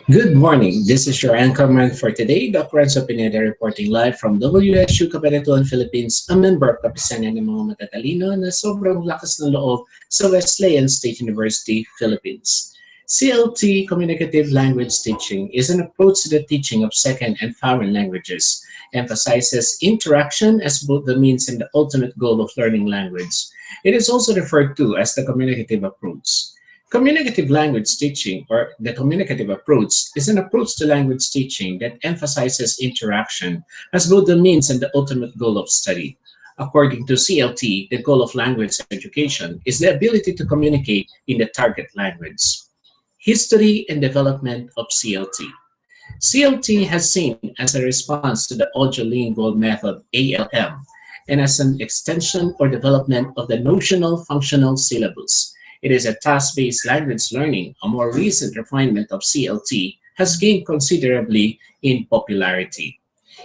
Good morning. This is your anchorman for today, Dr. Renzo Pineda, reporting live from WSU Cabanatuan, Philippines, a member of Kapisanan ng mga matatalino na sobrang lakas ng loob sa Wesleyan State University, Philippines. CLT, Communicative Language Teaching, is an approach to the teaching of second and foreign languages, emphasizes interaction as both the means and the ultimate goal of learning language. It is also referred to as the communicative approach. Communicative language teaching, or the communicative approach, is an approach to language teaching that emphasizes interaction as both the means and the ultimate goal of study. According to CLT, the goal of language education is the ability to communicate in the target language. History and development of CLT. CLT has seen as a response to the audiolingual method ALM and as an extension or development of the notional functional syllabus. It is a task-based language learning. A more recent refinement of CLT has gained considerably in popularity.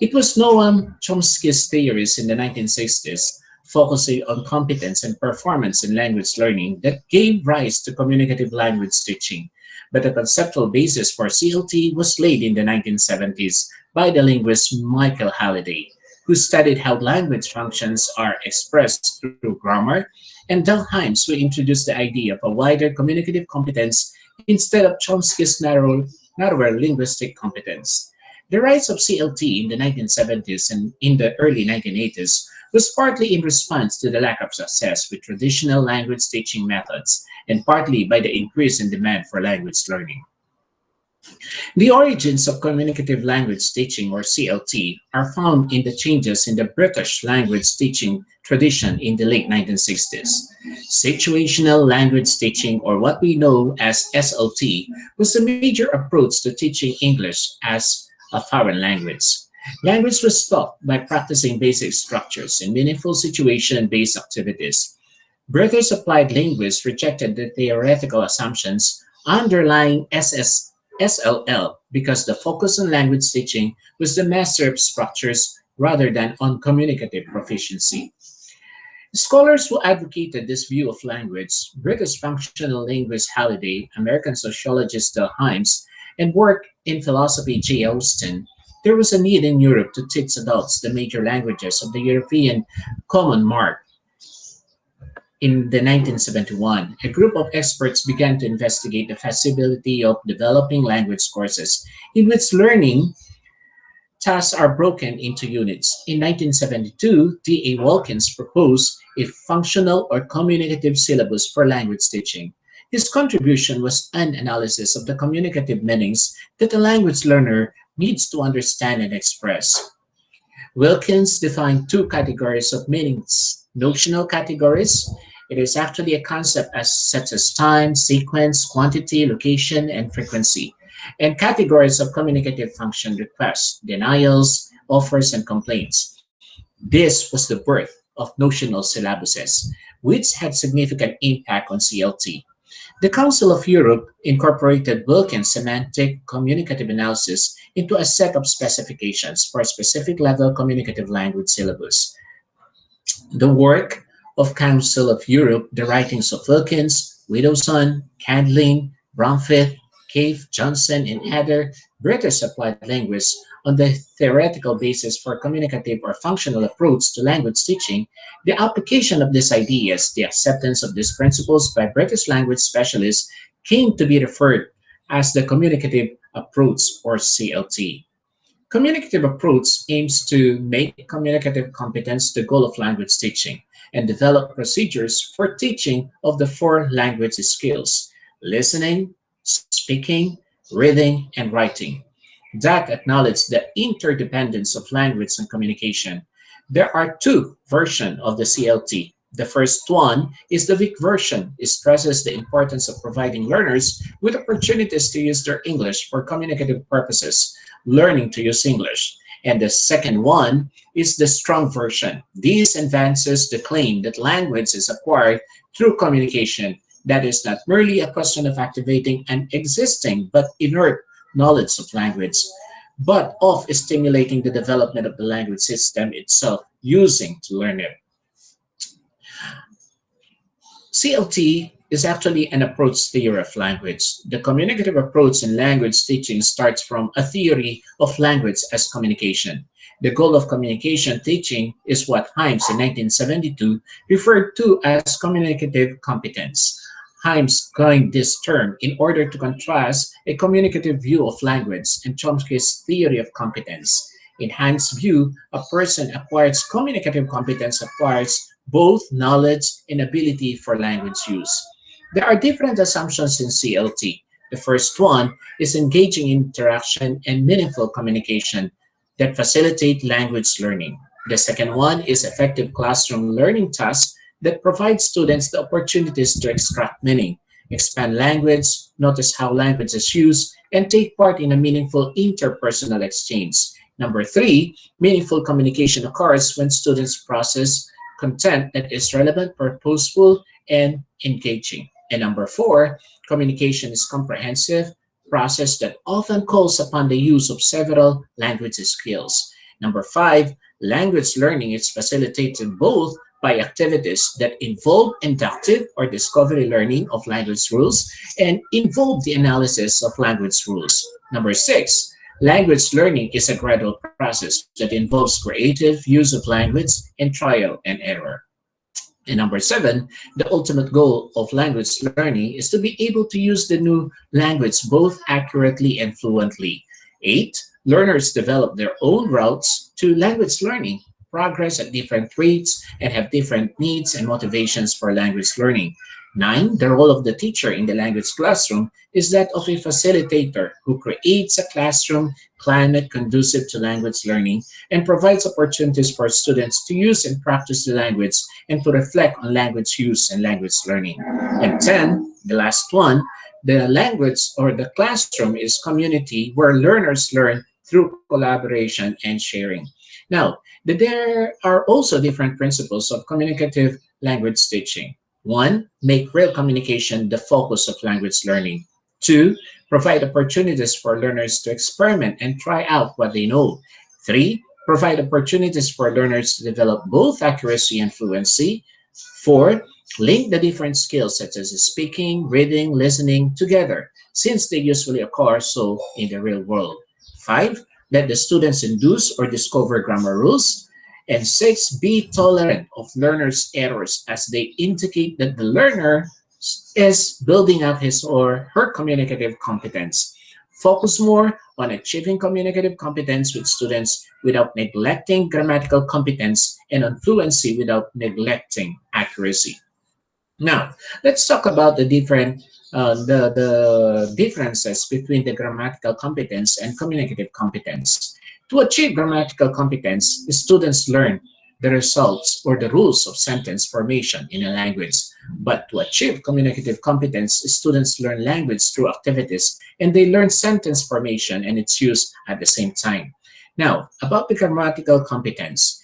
It was Noam Chomsky's theories in the 1960s, focusing on competence and performance in language learning, that gave rise to communicative language teaching. But the conceptual basis for CLT was laid in the 1970s by the linguist Michael Halliday, who studied how language functions are expressed through grammar, and Del Himes, who introduced the idea of a wider communicative competence instead of Chomsky's narrower linguistic competence. The rise of CLT in the 1970s and in the early 1980s was partly in response to the lack of success with traditional language teaching methods and partly by the increase in demand for language learning. The origins of communicative language teaching, or CLT, are found in the changes in the British language teaching tradition in the late 1960s. Situational language teaching, or what we know as SLT, was a major approach to teaching English as a foreign language. Language was taught by practicing basic structures in meaningful situation based activities. British applied linguists rejected the theoretical assumptions underlying SLL because the focus on language teaching was the master of structures rather than on communicative proficiency. Scholars who advocated this view of language, British functional linguist Halliday, American sociologist Del Himes, and work in philosophy J. Austin, there was a need in Europe to teach adults the major languages of the European Common Mark. In the 1971, a group of experts began to investigate the feasibility of developing language courses in which learning tasks are broken into units. In 1972, D.A. Wilkins proposed a functional or communicative syllabus for language teaching. His contribution was an analysis of the communicative meanings that a language learner needs to understand and express. Wilkins defined two categories of meanings: notional categories. It is actually a concept as such as time, sequence, quantity, location, and frequency, and categories of communicative function: requests, denials, offers, and complaints. This was the birth of notional syllabuses, which had significant impact on CLT. The Council of Europe incorporated Wilkins' semantic communicative analysis into a set of specifications for a specific level communicative language syllabus. The work of Council of Europe, the writings of Wilkins, Widdowson, Candling, Bromfith, Cave, Johnson, and Heder, British applied linguists, on the theoretical basis for communicative or functional approach to language teaching, the application of these ideas, the acceptance of these principles by British language specialists came to be referred as the communicative approach, or CLT. Communicative approach aims to make communicative competence the goal of language teaching and develop procedures for teaching of the four language skills: listening, speaking, reading, and writing that acknowledge the interdependence of language and communication. There are two versions of the CLT. The first one is the weak version. It stresses the importance of providing learners with opportunities to use their English for communicative purposes, learning to use English. And the second one is the strong version. This advances the claim that language is acquired through communication. That is not merely a question of activating an existing but inert knowledge of language, but of stimulating the development of the language system itself using to learn it. CLT is actually an approach theory of language. The communicative approach in language teaching starts from a theory of language as communication. The goal of communication teaching is what Himes in 1972 referred to as communicative competence. Himes coined this term in order to contrast a communicative view of language and Chomsky's theory of competence. In Himes' view, a person acquires communicative competence acquires both knowledge and ability for language use. There are different assumptions in CLT. The first one is engaging in interaction and meaningful communication that facilitate language learning. The second one is effective classroom learning tasks that provide students the opportunities to extract meaning, expand language, notice how language is used, and take part in a meaningful interpersonal exchange. Number three, meaningful communication occurs when students process content that is relevant, purposeful, and engaging. And number four, communication is comprehensive process that often calls upon the use of several language skills. Number five, language learning is facilitated both by activities that involve inductive or discovery learning of language rules and involve the analysis of language rules. Number six, language learning is a gradual process that involves creative use of language and trial and error. And number seven, the ultimate goal of language learning is to be able to use the new language both accurately and fluently. Eight, learners develop their own routes to language learning, progress at different rates, and have different needs and motivations for language learning. Nine, the role of the teacher in the language classroom is that of a facilitator who creates a classroom climate conducive to language learning and provides opportunities for students to use and practice the language and to reflect on language use and language learning. And 10, the last one, the language or the classroom is community where learners learn through collaboration and sharing. Now, there are also different principles of communicative language teaching. One, make real communication the focus of language learning. Two, provide opportunities for learners to experiment and try out what they know. Three, provide opportunities for learners to develop both accuracy and fluency. Four, link the different skills such as speaking, reading, listening together, since they usually occur so in the real world. Five, let the students induce or discover grammar rules. And six, be tolerant of learners' errors as they indicate that the learner is building up his or her communicative competence. Focus more on achieving communicative competence with students without neglecting grammatical competence and on fluency without neglecting accuracy. Now, let's talk about the differences between the grammatical competence and communicative competence. To achieve grammatical competence, students learn the results or the rules of sentence formation in a language. But to achieve communicative competence, students learn language through activities and they learn sentence formation and its use at the same time. Now, about the grammatical competence,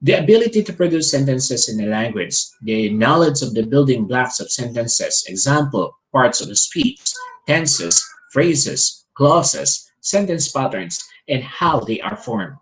the ability to produce sentences in a language, the knowledge of the building blocks of sentences, example, parts of the speech, tenses, phrases, clauses, sentence patterns, and how they are formed.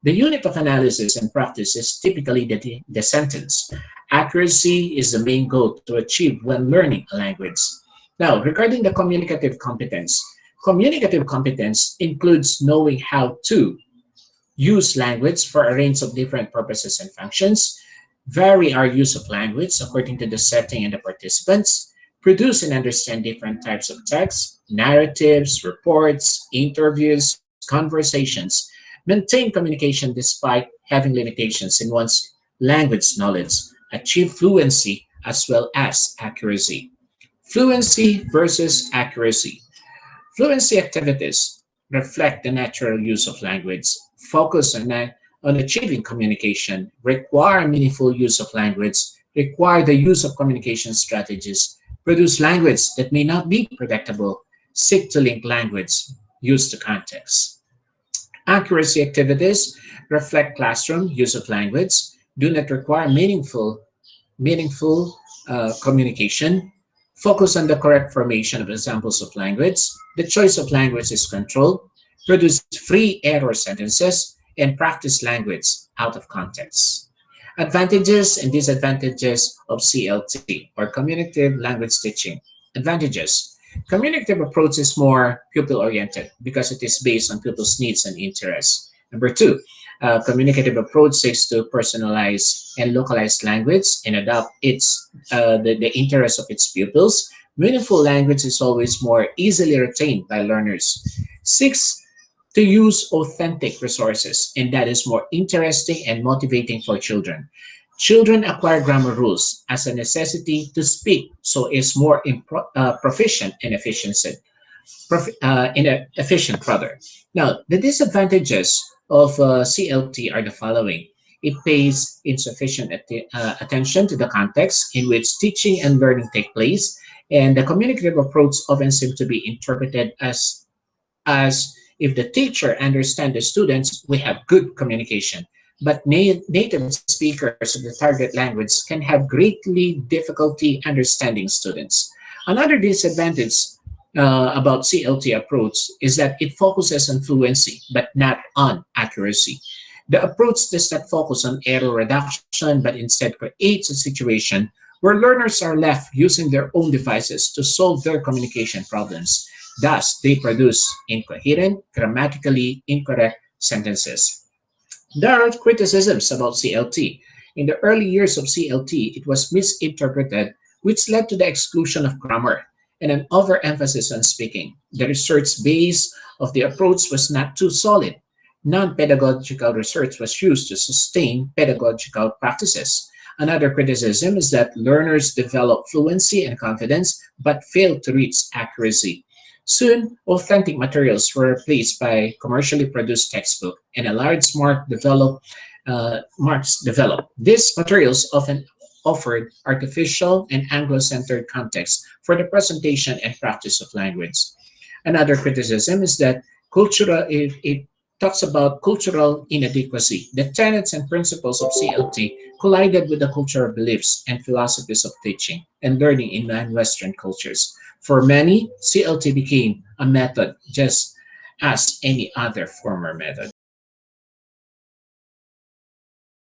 The unit of analysis and practice is typically the sentence. Accuracy is the main goal to achieve when learning a language. Now, regarding the communicative competence includes knowing how to use language for a range of different purposes and functions, vary our use of language according to the setting and the participants, produce and understand different types of text, narratives, reports, interviews, conversations, maintain communication despite having limitations in one's language knowledge, achieve fluency as well as accuracy. Fluency versus accuracy. Fluency activities reflect the natural use of language, focus on achieving communication, require meaningful use of language, require the use of communication strategies, produce language that may not be predictable, seek to link language use to context. Accuracy activities reflect classroom use of language, do not require meaningful communication, focus on the correct formation of examples of language, the choice of language is controlled, produce free error sentences, and practice language out of context. Advantages and disadvantages of CLT or communicative language teaching. Advantages. Communicative approach is more pupil-oriented because it is based on pupils' needs and interests. Number two, communicative approach seeks to personalize and localize language and adapt the interests of its pupils. Meaningful language is always more easily retained by learners. Six, to use authentic resources, and that is more interesting and motivating for children. Children acquire grammar rules as a necessity to speak, so is more proficient and efficient rather. Now, the disadvantages of CLT are the following. It pays insufficient attention to the context in which teaching and learning take place, and the communicative approach often seems to be interpreted as if the teacher understands the students, we have good communication. But native speakers of the target language can have greatly difficulty understanding students. Another disadvantage about CLT approach is that it focuses on fluency but not on accuracy. The approach does not focus on error reduction but instead creates a situation where learners are left using their own devices to solve their communication problems. Thus, they produce incoherent, grammatically incorrect sentences. There are criticisms about CLT. In the early years of CLT, it was misinterpreted, which led to the exclusion of grammar and an overemphasis on speaking. The research base of the approach was not too solid. Non pedagogical research was used to sustain pedagogical practices. Another criticism is that learners develop fluency and confidence but fail to reach accuracy. Soon, authentic materials were replaced by commercially produced textbook, and a large marks developed. These materials often offered artificial and Anglo-centered context for the presentation and practice of language. Another criticism is that it talks about cultural inadequacy. The tenets and principles of CLT collided with the cultural beliefs and philosophies of teaching and learning in non-Western cultures. For many, CLT became a method just as any other former method.